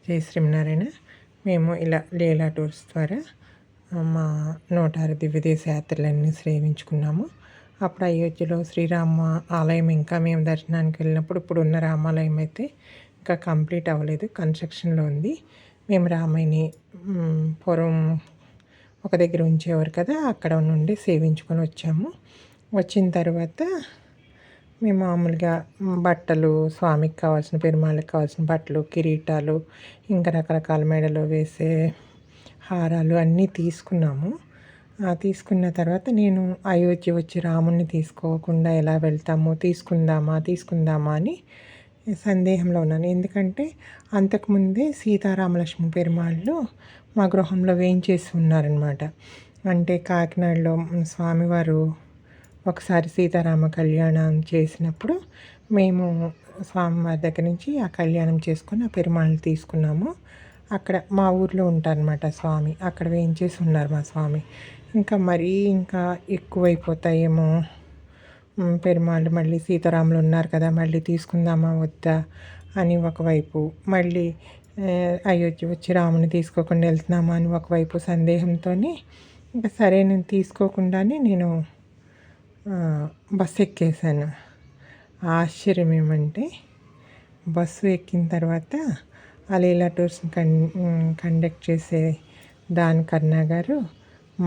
జై శ్రీమన్నారాయణ. మేము ఇలా లీలా టూర్స్ ద్వారా మా 106 దివ్యదేశ యాత్రలన్నీ సేవించుకున్నాము. అప్పుడు అయోధ్యలో శ్రీరామ ఆలయం ఇంకా మేము దర్శనానికి వెళ్ళినప్పుడు ఇప్పుడున్న రామాలయం అయితే ఇంకా కంప్లీట్ అవ్వలేదు, కన్స్ట్రక్షన్లో ఉంది. మేము రామయ్యని పూర్వం ఒక దగ్గర ఉంచేవారు కదా, అక్కడ నుండి సేవించుకొని వచ్చాము. వచ్చిన తర్వాత మేము మామూలుగా బట్టలు, స్వామికి కావాల్సిన, పెరుమాళ్ళకి కావాల్సిన బట్టలు, కిరీటాలు, ఇంకా రకరకాల మెడలో వేసే హారాలు అన్నీ తీసుకున్నాము. తీసుకున్న తర్వాత నేను అయోధ్య వచ్చి రాముడిని తీసుకోకుండా ఎలా వెళ్తాము, తీసుకుందామా అని సందేహంలో ఉన్నాను. ఎందుకంటే అంతకుముందే సీతారామలక్ష్మి పెరుమాళ్ళు మా గృహంలో వేయించేసి ఉన్నారనమాట. అంటే కాకినాడలో స్వామివారు ఒకసారి సీతారామ కళ్యాణం చేసినప్పుడు మేము స్వామివారి దగ్గర నుంచి ఆ కళ్యాణం చేసుకొని ఆ పెరుమాళ్ళని తీసుకున్నాము. అక్కడ మా ఊర్లో ఉంటారనమాట స్వామి, అక్కడ వేయించేసి ఉన్నారు మా స్వామి. ఇంకా ఎక్కువైపోతాయేమో పెరుమాళ్ళు, మళ్ళీ సీతారాములు ఉన్నారు కదా, మళ్ళీ తీసుకుందామా వద్దా అని ఒకవైపు, మళ్ళీ అయోధ్య వచ్చి రాముని తీసుకోకుండా వెళ్తున్నామా అని ఒకవైపు సందేహంతో ఇంకా సరే నేను తీసుకోకుండానే నేను బస్సు ఎక్కేసాను. ఆశ్చర్యం ఏమంటే బస్సు ఎక్కిన తర్వాత ఆ లీలా టూర్స్ని కండక్ట్ చేసే కన్నా గారు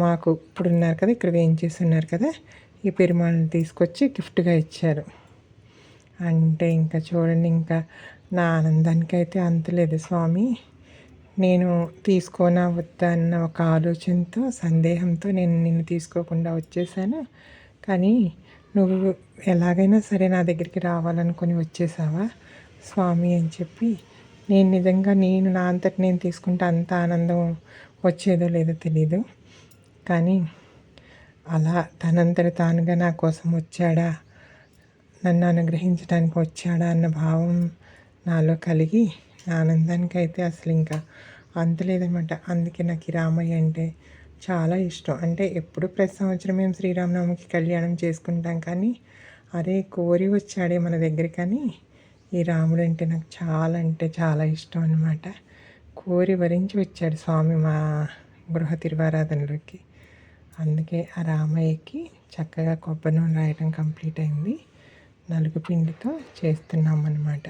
మాకు ఇప్పుడున్నారు కదా, ఇక్కడ వేయించేసి ఉన్నారు కదా, ఈ పెరుమాళ్ళని తీసుకొచ్చి గిఫ్ట్గా ఇచ్చారు. అంటే ఇంకా చూడండి, ఇంకా నా ఆనందానికి అయితే అంతలేదు. స్వామి, నేను తీసుకోనా వద్దా అన్న ఒక ఆలోచనతో, సందేహంతో నేను నిన్ను తీసుకోకుండా వచ్చేసాను. కానీ నువ్వు ఎలాగైనా సరే నా దగ్గరికి రావాలనుకొని వచ్చేసావా స్వామి అని చెప్పి, నేను నిజంగా నా అంతటి నేను తీసుకుంటే అంత ఆనందం వచ్చేదో లేదో తెలీదు. కానీ అలా తనంతట తానుగా నా కోసం వచ్చాడా, నన్ను అనుగ్రహించడానికి వచ్చాడా అన్న భావం నాలో కలిగి నా ఆనందానికి అయితే అసలు ఇంకా అంతలేదన్నమాట. అందుకే నాకు ఈ రామయ్య అంటే చాలా ఇష్టం. అంటే ఎప్పుడు ప్రతి సంవత్సరం మేము శ్రీరామనవమికి కళ్యాణం చేసుకుంటాం, కానీ అరే కోరి వచ్చాడే మన దగ్గరికని ఈ రాముడు అంటే నాకు చాలా అంటే చాలా ఇష్టం అనమాట. కోరి వరించి వచ్చాడు స్వామి మా గృహ తిరువారాధనలోకి. అందుకే ఆ రామయ్యకి చక్కగా కొబ్బరి నూనె రాయడం కంప్లీట్ అయింది. నలుగు పిండితో చేస్తున్నాం అన్నమాట.